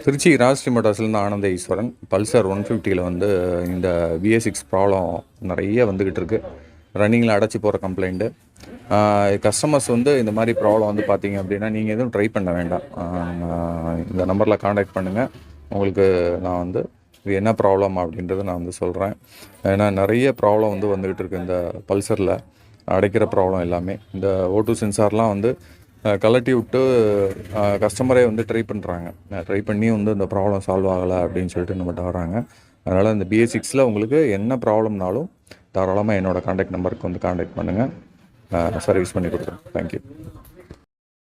திருச்சி ராஜ்ஸ்ரீ மோட்டார்ஸ்லேருந்து ஆனந்த ஈஸ்வரன். Pulsar 150ல் வந்து இந்த VA6 problem நிறைய வந்துக்கிட்டு இருக்குது. ரன்னிங்கில் அடைச்சி போகிற கம்ப்ளைண்ட்டு. கஸ்டமர்ஸ் வந்து இந்த மாதிரி ப்ராப்ளம் வந்து பார்த்தீங்க அப்படின்னா நீங்கள் எதுவும் ட்ரை பண்ண வேண்டாம். இந்த நம்பரில் காண்டாக்ட் பண்ணுங்கள். உங்களுக்கு நான் வந்து இது என்ன ப்ராப்ளம் அப்படின்றத நான் வந்து சொல்கிறேன். ஏன்னா நிறைய ப்ராப்ளம் வந்து வந்துக்கிட்டு இருக்குது இந்த பல்சரில். அடைக்கிற ப்ராப்ளம் எல்லாமே இந்த O2 சென்சார்லாம் வந்து கலட்டி விட்டு கஸ்டமரே வந்து ட்ரை பண்ணுறாங்க. ட்ரை பண்ணி வந்து இந்த ப்ராப்ளம் சால்வ் ஆகலை அப்படின்னு சொல்லிட்டு நம்மகிட்ட வராங்க. அதனால் இந்த BA6ல் உங்களுக்கு என்ன ப்ராப்ளம்னாலும் தாராளமாக என்னோடய காண்டாக்ட் நம்பருக்கு வந்து காண்டாக்ட் பண்ணுங்கள். சர்வீஸ் பண்ணி கொடுக்குறேன். தேங்க்யூ.